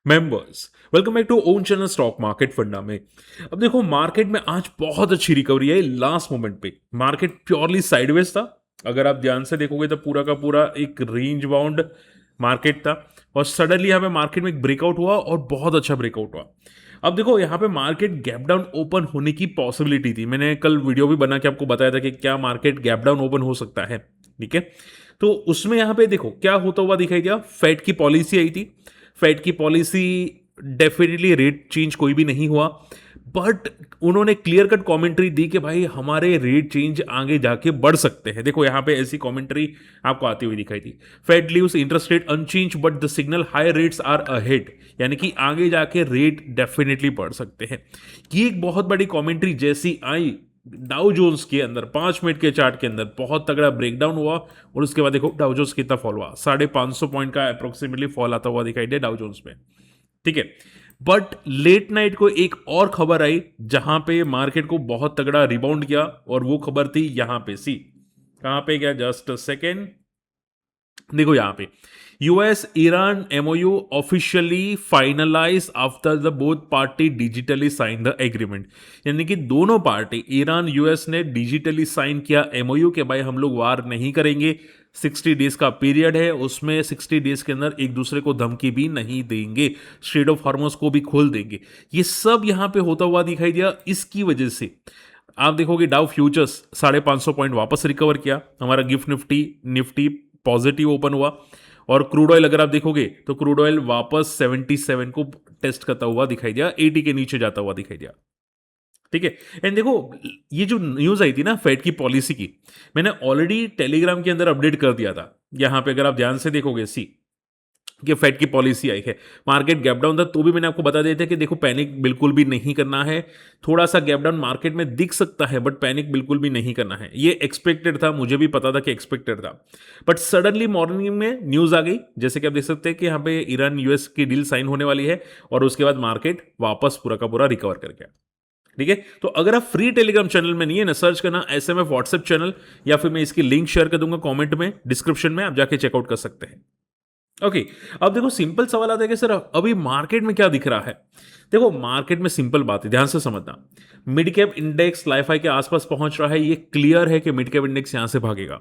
Members, welcome back to own channel stock market funda में। अब देखो, मार्केट में आज बहुत अच्छी रिकवरी है लास्ट मोमेंट पे। मार्केट प्योरली साइडवेज था। अगर आप ध्यान से देखोगे तो पूरा का पूरा एक रेंज बाउंड मार्केट था, और सडनली यहाँ पे मार्केट में एक ब्रेकआउट हुआ और बहुत अच्छा ब्रेकआउट हुआ। अब देखो, यहाँ पे मार्केट गैप डाउन ओपन होने की पॉसिबिलिटी थी। मैंने कल वीडियो भी बना के आपको बताया था कि क्या मार्केट गैप डाउन ओपन हो सकता है। ठीक है, तो उसमें यहाँ पे देखो क्या होता हुआ दिखाई दिया। फेड की पॉलिसी आई थी। फेड की पॉलिसी, डेफिनेटली रेट चेंज कोई भी नहीं हुआ, बट उन्होंने क्लियर कट कमेंट्री दी कि भाई हमारे रेट चेंज आगे जाके बढ़ सकते हैं। देखो यहाँ पे ऐसी कमेंट्री आपको आती हुई दिखाई थी। Fed leaves interest rate unchange but the signal high rates are ahead, यानी कि आगे जाके रेट डेफिनेटली बढ़ सकते हैं। ये एक बहुत बड़ी कमेंट्री जैसी आई, डाउ जोन्स के अंदर 5 मिनट के चार्ट के अंदर बहुत तगड़ा ब्रेकडाउन हुआ, और उसके बाद देखो डाउ जोन्स कितना फॉल हुआ। 550 पॉइंट का अप्रोक्सीमेटली फॉल आता हुआ दिखाई दे डाउ जोन्स में। ठीक है, बट लेट नाइट को एक और खबर आई जहां पे मार्केट को बहुत तगड़ा रिबाउंड किया, और वो खबर थी यहां पे। सी कहां पे गया, जस्ट सेकेंड, देखो यहां पे US Iran MOU officially finalise after the both party digitally sign the agreement. यानी कि दोनों पार्टी ईरान यूएस ने डिजिटली साइन किया एमओयू के भाई हम लोग वार नहीं करेंगे। 60 डेज का पीरियड है, उसमें 60 डेज के अंदर एक दूसरे को धमकी भी नहीं देंगे, स्ट्रेट ऑफ हार्मोस को भी खोल देंगे। ये सब यहां पे होता हुआ दिखाई दिया। इसकी वजह से आप देखोगे डाउ फ्यूचर्स 550 पॉइंट वापस रिकवर किया। हमारा gift Nifty Nifty positive open हुआ, और क्रूड ऑयल अगर आप देखोगे तो क्रूड ऑयल वापस 77 को टेस्ट करता हुआ दिखाई दिया, 80 के नीचे जाता हुआ दिखाई दिया। ठीक है, एंड देखो ये जो न्यूज आई थी ना फेड की पॉलिसी की, मैंने ऑलरेडी टेलीग्राम के अंदर अपडेट कर दिया था। यहां पे अगर आप ध्यान से देखोगे, सी कि फेड की पॉलिसी आई है, मार्केट गैप डाउन था तो भी मैंने आपको बता दिया था कि देखो पैनिक बिल्कुल भी नहीं करना है। थोड़ा सा गैप डाउन मार्केट में दिख सकता है, बट पैनिक बिल्कुल भी नहीं करना है। ये एक्सपेक्टेड था, मुझे भी पता था कि एक्सपेक्टेड था, बट सडनली मॉर्निंग में न्यूज आ गई, जैसे कि आप देख सकते हैं कि यहाँ पे ईरान यूएस की डील साइन होने वाली है, और उसके बाद मार्केट वापस पूरा का पूरा रिकवर कर गया। ठीक है, तो अगर आप फ्री टेलीग्राम चैनल में नहीं है ना, सर्च करना एसएमएफ व्हाट्सएप चैनल, या फिर मैं इसकी लिंक शेयर कर दूंगा कमेंट में, डिस्क्रिप्शन में, आप जाके चेकआउट कर सकते हैं। ओके, अब देखो सिंपल सवाल आता है कि सर अभी मार्केट में क्या दिख रहा है। देखो मार्केट में सिंपल बात है, ध्यान से समझना। Mid cap index life high के आसपास पहुंच रहा है, ये क्लियर है कि मिड कैप इंडेक्स यहां से भागेगा।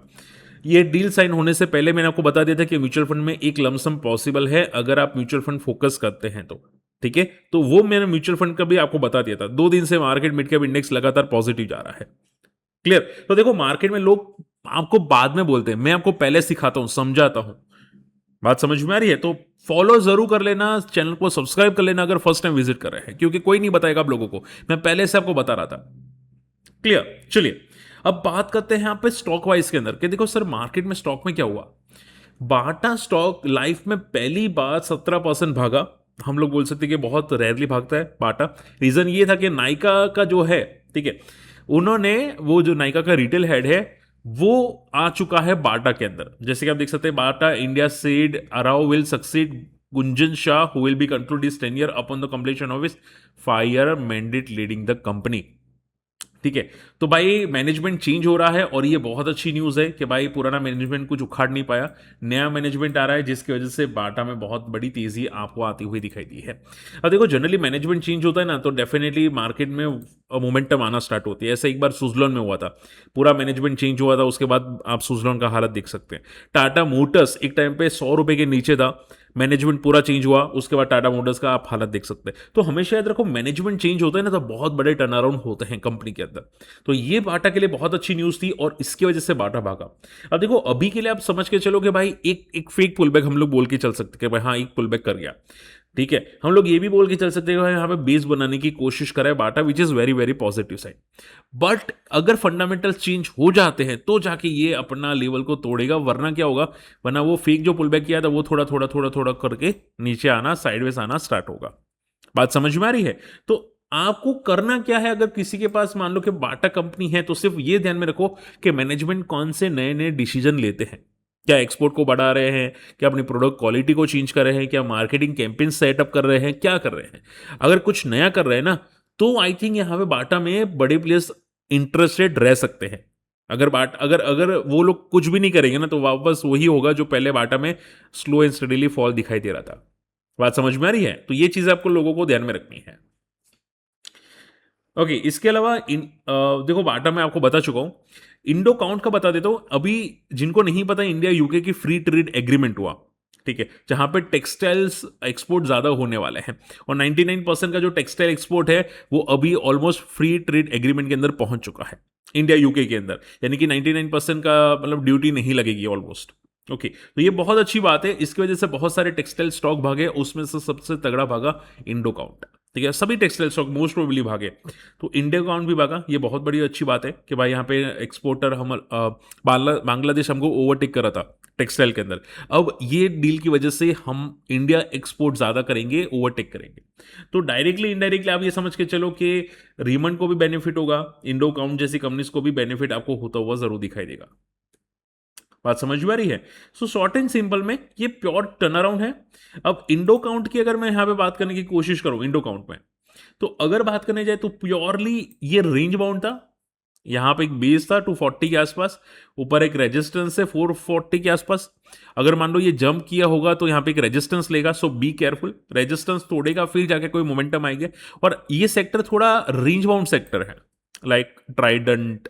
ये डील साइन होने से पहले मैंने आपको बता दिया था कि म्यूचुअल फंड में एक लमसम पॉसिबल है अगर आप म्यूचुअल फंड फोकस करते हैं तो। ठीक है, तो वो मैंने म्यूचुअल फंड का भी आपको बता दिया था। 2 दिन से मार्केट मिड कैप इंडेक्स लगातार पॉजिटिव जा रहा है। क्लियर, तो देखो मार्केट में लोग आपको बाद में बोलते हैं, मैं आपको पहले सिखाता हूं, समझाता हूं। बात समझ में आ रही है? तो फॉलो जरूर कर लेना, चैनल को सब्सक्राइब कर लेना अगर फर्स्ट टाइम विजिट कर रहे हैं, क्योंकि कोई नहीं बताएगा आप लोगों को, मैं पहले से आपको बता रहा था। क्लियर, चलिए अब बात करते हैं यहाँ पे स्टॉक वाइज के अंदर कि देखो सर मार्केट में स्टॉक में क्या हुआ। बाटा स्टॉक लाइफ में पहली बार 17% भागा। हम लोग बोल सकते हैं कि बहुत रेयरली भागता है बाटा। रीजन ये था कि नाइका का जो है, ठीक है, उन्होंने वो जो नाइका का रिटेल हेड है वो आ चुका है बाटा के अंदर। जैसे कि आप देख सकते हैं, बाटा इंडिया सेड अराउ will succeed Gunjan Shah who will be concluded his tenure upon the completion of his 5 year mandate leading the company. ठीक है, तो भाई मैनेजमेंट चेंज हो रहा है, और ये बहुत अच्छी न्यूज़ है कि भाई पुराना मैनेजमेंट कुछ उखाड़ नहीं पाया, नया मैनेजमेंट आ रहा है, जिसकी वजह से बाटा में बहुत बड़ी तेजी आपको आती हुई दिखाई दी है। अब देखो जनरली मैनेजमेंट चेंज होता है ना, तो डेफिनेटली मार्केट में मोमेंटम आना स्टार्ट होती है। ऐसा एक बार सुजलॉन में हुआ था, पूरा मैनेजमेंट चेंज हुआ था, उसके बाद आप सुजलॉन का हालत देख सकते हैं। टाटा मोटर्स एक टाइम पे 100 रुपए के नीचे था, मैनेजमेंट पूरा चेंज हुआ, उसके बाद टाटा मोटर्स का आप हालत देख सकते हैं। तो हमेशा याद रखो, मैनेजमेंट चेंज होता है ना तो बहुत बड़े टर्न अराउंड होते हैं कंपनी के अंदर। तो ये बाटा के लिए बहुत अच्छी न्यूज थी, और इसकी वजह से बाटा भागा। अब देखो अभी के लिए आप समझ के चलो कि भाई एक एक फेक पुल बैक हम लोग बोल के चल सकते हैं कि भाई हाँ एक पुल बैक कर गया। ठीक है, हम लोग ये भी बोल के चल सकते हैं कि यहाँ पे बेस बनाने की कोशिश करे Bata, which is very very positive side. But अगर फंडामेंटल चेंज हो जाते हैं तो जाके ये अपना लेवल को तोड़ेगा, वरना क्या होगा, वरना वो फेक जो पुल बैक किया था वो थोड़ा थोड़ा थोड़ा थोड़ा करके नीचे आना, साइडवेज आना स्टार्ट होगा। बात समझ में आ रही है? तो आपको करना क्या है, अगर किसी के पास मान लो कि बाटा कंपनी है, तो सिर्फ ये ध्यान में रखो कि मैनेजमेंट कौन से नए नए डिसीजन लेते हैं। क्या एक्सपोर्ट को बढ़ा रहे हैं, क्या अपनी प्रोडक्ट क्वालिटी को चेंज कर रहे हैं, क्या मार्केटिंग कैंपेन सेटअप कर रहे हैं, क्या कर रहे हैं। अगर कुछ नया कर रहे हैं ना, तो आई थिंक यहाँ पे बाटा में बड़े प्लेयर्स इंटरेस्टेड रह सकते हैं। अगर अगर वो लोग कुछ भी नहीं करेंगे ना, तो वापस वही होगा जो पहले बाटा में स्लो एंड स्टडीली फॉल दिखाई दे रहा था। बात समझ में आ रही है? तो ये चीजें आपको लोगों को ध्यान में रखनी है। ओके, इसके अलावा देखो बाटा मैं आपको बता चुका हूं। इंडो काउंट का बता देता हूं। अभी जिनको नहीं पता, इंडिया यूके की फ्री ट्रेड एग्रीमेंट हुआ, ठीक है, जहां पे टेक्सटाइल्स एक्सपोर्ट ज्यादा होने वाले हैं, और 99% का जो टेक्सटाइल एक्सपोर्ट है वो अभी ऑलमोस्ट फ्री ट्रेड एग्रीमेंट के अंदर पहुंच चुका है, इंडिया यूके के अंदर। यानी कि 99% का मतलब ड्यूटी नहीं लगेगी ऑलमोस्ट। ओके, तो ये बहुत अच्छी बात है। इसकी वजह से बहुत सारे टेक्सटाइल स्टॉक भागे, उसमें से सबसे तगड़ा भागा इंडो काउंट। ठीक है, सभी टेक्सटाइल स्टॉक मोस्ट प्रोबेबली भागे, तो इंडिया काउंट भी भागा। ये बहुत बड़ी अच्छी बात है कि भाई यहाँ पे एक्सपोर्टर हम बांग्लादेश हमको ओवरटेक करा था टेक्सटाइल के अंदर। अब ये डील की वजह से हम इंडिया एक्सपोर्ट ज्यादा करेंगे, ओवरटेक करेंगे। तो डायरेक्टली इनडायरेक्टली आप ये समझ के चलो कि रीमंड को भी बेनिफिट होगा, इंडो काउंट जैसी कंपनीज को भी बेनिफिट आपको होता हुआ जरूर दिखाई देगा। बात समझ में आ रही है? सो शॉर्ट एंड सिंपल में ये प्योर टर्न अराउंड है। अब इंडो काउंट की अगर मैं यहां पे बात करने की कोशिश करूं इंडो काउंट में, तो अगर बात करने जाए तो प्योरली ये रेंज बाउंड था। यहां पे एक बेस था 240 के आसपास, ऊपर एक रेजिस्टेंस है 440 के आसपास। अगर मान लो ये जंप किया होगा तो यहां पे एक रेजिस्टेंस लेगा, सो बी केयरफुल। रेजिस्टेंस तोड़ेगा फिर जाके कोई मोमेंटम आएगा। और ये सेक्टर थोड़ा रेंज बाउंड सेक्टर है, लाइक ट्राइडेंट,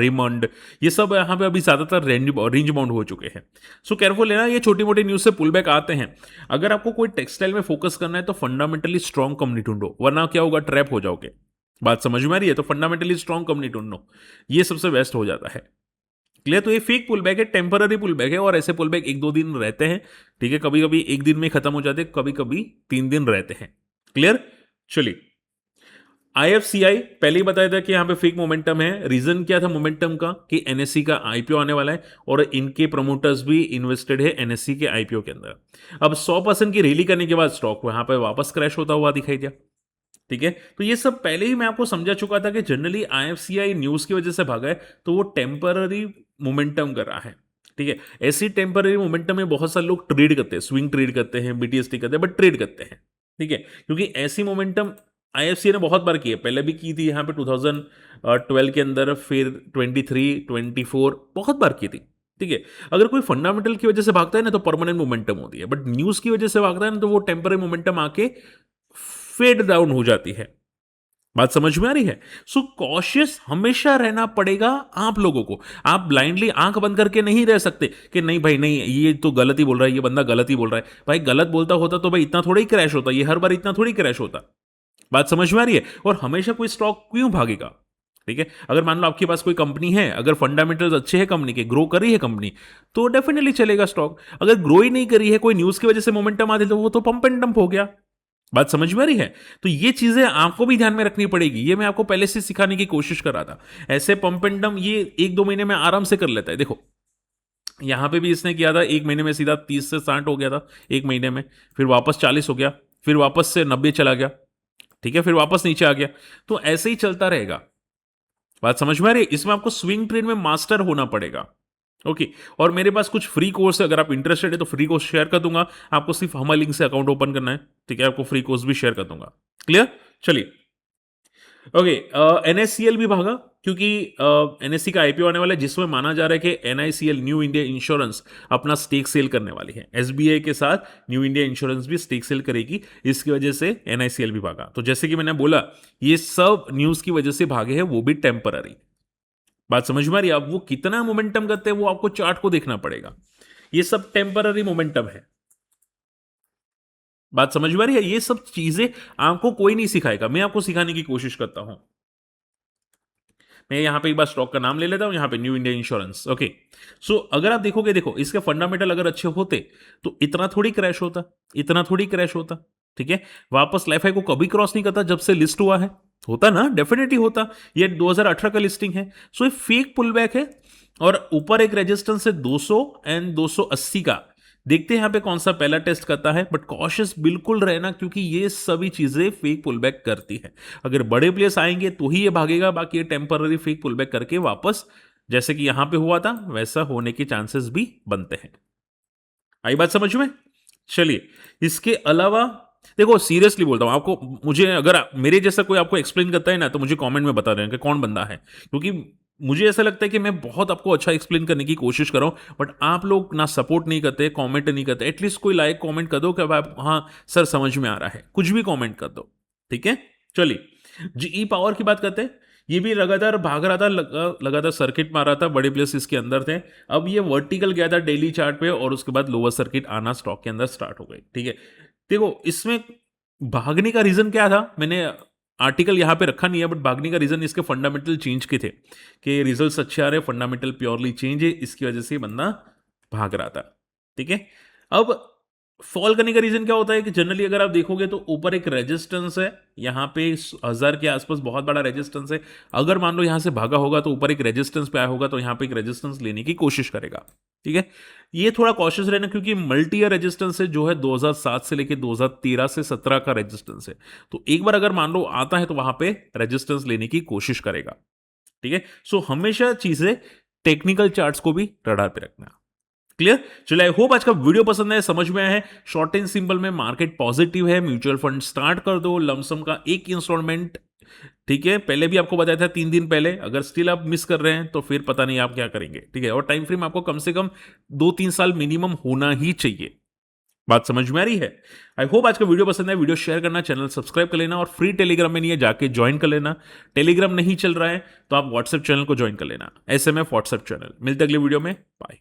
रिमंड, ये सब यहाँ पे अभी ज्यादातर रेंज बाउंड हो चुके हैं। सो केयरफुल लेना, ये छोटी मोटी न्यूज से पुल बैक आते हैं। अगर आपको कोई टेक्सटाइल में फोकस करना है तो फंडामेंटली स्ट्रॉन्ग कंपनी ढूंढो, वरना क्या होगा, ट्रैप हो जाओगे। बात समझ में आ रही है? तो फंडामेंटली स्ट्रॉन्ग कंपनी ढूंढो, ये सबसे बेस्ट हो जाता है। क्लियर? तो ये फेक पुल बैक है, टेम्पररी पुल बैक है, और ऐसे पुल बैक 1-2 दिन रहते हैं। ठीक है, कभी कभी एक दिन में खत्म हो जाते हैं, कभी कभी 3 दिन रहते हैं। क्लियर? चलिए, आईएफसीआई पहले ही बताया था कि यहां पे फेक मोमेंटम है। रीजन क्या था मोमेंटम का? कि एनएससी का आईपीओ आने वाला है, और इनके प्रमोटर्स भी इन्वेस्टेड है एनएससी के आईपीओ के अंदर। अब 100% की रैली करने के बाद स्टॉक वहां पे वापस क्रैश होता हुआ दिखाई दिया। ठीक है, तो ये सब पहले ही मैं आपको समझा चुका था कि जनरली आईएफसीआई न्यूज की वजह से भागा है, तो वो टेम्पररी मोमेंटम कर रहा है। ठीक है, ऐसी टेम्पररी मोमेंटम में बहुत सारे लोग ट्रेड करते हैं, स्विंग ट्रेड करते हैं, बीटीएसटी करते हैं, बट ट्रेड करते हैं। ठीक है, क्योंकि ऐसी मोमेंटम आईएफसी ने बहुत बार की है, पहले भी की थी यहाँ पे 2012 के अंदर, फिर 23, 24 बहुत बार की थी। ठीक है, अगर कोई फंडामेंटल की वजह से भागता है ना तो परमानेंट मोमेंटम होती है, बट न्यूज की वजह से भागता है ना तो वो टेम्पररी मोमेंटम आके फेड डाउन हो जाती है। बात समझ में आ रही है? सो कॉशियस हमेशा रहना पड़ेगा आप लोगों को। आप ब्लाइंडली आंख बंद करके नहीं रह सकते कि नहीं भाई नहीं, ये तो गलत ही बोल रहा है, ये बंदा गलत ही बोल रहा है। भाई गलत बोलता होता तो भाई इतना थोड़ा ही क्रैश होता, ये हर बार इतना थोड़ी क्रैश होता। बात समझ में आ रही है? और हमेशा कोई स्टॉक क्यों भागेगा? ठीक है, अगर मान लो आपके पास कोई कंपनी है, अगर फंडामेंटल्स अच्छे हैं कंपनी के, ग्रो कर रही है कंपनी, तो डेफिनेटली चलेगा स्टॉक। अगर ग्रो ही नहीं करी है, कोई न्यूज की वजह से मोमेंटम आती तो वो तो पंप एंड डंप हो गया। बात समझ में आ रही है? तो ये चीजें आपको भी ध्यान में रखनी पड़ेगी। ये मैं आपको पहले से सिखाने की कोशिश कर रहा था। ऐसे पंप एंड डंप ये 1-2 महीने में आराम से कर लेता है। देखो यहां पे भी इसने किया था, 1 महीने में सीधा 30 से 60 हो गया था, 1 महीने में, फिर वापस 40 हो गया, फिर वापस से 90 चला गया। ठीक है, फिर वापस नीचे आ गया। तो ऐसे ही चलता रहेगा। बात समझ में आ रही है? इसमें आपको स्विंग ट्रेड में मास्टर होना पड़ेगा। ओके, और मेरे पास कुछ फ्री कोर्स है, अगर आप इंटरेस्टेड है तो फ्री कोर्स शेयर कर दूंगा। आपको सिर्फ हमारे लिंक से अकाउंट ओपन करना है। ठीक है, आपको फ्री कोर्स भी शेयर कर दूंगा। क्लियर? चलिए, ओके, एनएससीएल भी भागा, क्योंकि एनएससी का आईपीओ आने वाला है, जिसमें माना जा रहा है कि एनआईसीएल, न्यू इंडिया इंश्योरेंस, अपना स्टेक सेल करने वाली है। एसबीआई के साथ न्यू इंडिया इंश्योरेंस भी स्टेक सेल करेगी, इसकी वजह से एनआईसीएल भी भागा। तो जैसे कि मैंने बोला, ये सब न्यूज की वजह से भागे हैं, वो भी टेम्पररी। बात समझ में आ रही है? अब वो कितना मोमेंटम करते हैं वो आपको चार्ट को देखना पड़ेगा। ये सब टेम्पररी मोमेंटम है। बात समझ में आ रही है? ये सब चीजें आपको कोई नहीं सिखाएगा, मैं आपको सिखाने की कोशिश करता हूं। मैं यहां पे एक बार स्टॉक का नाम ले लेता हूं, यहां पे न्यू इंडिया इंश्योरेंस। ओके, सो अगर आप देखोगे, देखो इसके फंडामेंटल अगर अच्छे होते तो इतना थोड़ी क्रैश होता, इतना थोड़ी क्रैश होता। ठीक है, वापस लाइफ हाई को कभी क्रॉस नहीं करता जब से लिस्ट हुआ है। होता ना, डेफिनेटली होता। ये 2018 का लिस्टिंग है। सो ये फेक पुल बैक है, और ऊपर एक रेजिस्टेंस है 200 एंड 280 का। देखते हैं यहां पे कौन सा पहला टेस्ट करता है, बट कॉशियस बिल्कुल रहना, क्योंकि ये सभी चीजें फेक पुल बैक करती है। अगर बड़े प्लेयर्स आएंगे तो ही ये भागेगा, बाकी ये टेम्पररी फेक पुल बैक करके वापस जैसे कि यहां पे हुआ था वैसा होने के चांसेस भी बनते हैं। आई बात समझ में? चलिए, इसके अलावा देखो सीरियसली बोलता हूं आपको, मुझे अगर मेरे जैसा कोई आपको एक्सप्लेन करता है ना तो मुझे कमेंट में बता देना कि कौन बंदा है, क्योंकि मुझे ऐसा लगता है कि मैं बहुत आपको अच्छा एक्सप्लेन करने की कोशिश कर रहा हूं, बट आप लोग ना सपोर्ट नहीं करते, कमेंट नहीं करते। एटलीस्ट कोई लाइक कमेंट कर दो कि अब आप, हाँ सर समझ में आ रहा है, कुछ भी कमेंट कर दो, ठीक है। चलिए जीई पावर की बात करते हैं। ये भी लगातार भाग रहा था, लगातार सर्किट मार रहा था, बड़े प्लेस इसके अंदर थे। अब ये वर्टिकल गया था डेली चार्ट पे, और उसके बाद लोअर सर्किट आना स्टॉक के अंदर स्टार्ट हो गई, ठीक है। देखो इसमें भागने का रीजन क्या था, मैंने आर्टिकल यहां पे रखा नहीं है, बट भागने का रीजन इसके फंडामेंटल चेंज के थे, कि रिजल्ट्स अच्छे आ रहे, फंडामेंटल प्योरली चेंज है, इसकी वजह से ये बंदा भाग रहा था, ठीक है। अब फॉल करने का रीजन क्या होता है कि जनरली अगर आप देखोगे तो ऊपर एक रेजिस्टेंस है, यहां पे 1000 के आसपास बहुत बड़ा रेजिस्टेंस है। अगर मान लो यहां से भागा होगा तो ऊपर एक रेजिस्टेंस पे आया होगा, तो यहां पे एक रेजिस्टेंस लेने की कोशिश करेगा, ठीक है। ये थोड़ा कॉशियस रहना, क्योंकि मल्टी ईयर रेजिस्टेंस है जो है 2007 से लेकर 2013 से 17 का रेजिस्टेंस है। तो एक बार अगर मान लो आता है तो वहां पे रेजिस्टेंस लेने की कोशिश करेगा, ठीक है। सो हमेशा चीजें टेक्निकल चार्ट्स को भी रडार पे रखना। क्लियर। चलिए, आई होप आज का वीडियो पसंद है, समझ में आया है। शॉर्ट एंड सिंपल में मार्केट पॉजिटिव है, म्यूचुअल फंड स्टार्ट कर दो, लमसम का एक इंस्टॉलमेंट, ठीक है। पहले भी आपको बताया था 3 दिन पहले, अगर स्टिल आप मिस कर रहे हैं तो फिर पता नहीं आप क्या करेंगे, ठीक है। और टाइम फ्रेम आपको कम से कम 2-3 साल मिनिमम होना ही चाहिए। बात समझ में आ रही है। आई होप आज का वीडियो पसंद है, वीडियो शेयर करना, चैनल सब्सक्राइब कर लेना, और फ्री टेलीग्राम में नहीं है जाके ज्वाइन कर लेना। टेलीग्राम नहीं चल रहा है तो आप व्हाट्सएप चैनल को ज्वाइन कर लेना, एसएमएफ व्हाट्सएप चैनल। मिलते अगले वीडियो में, बाय।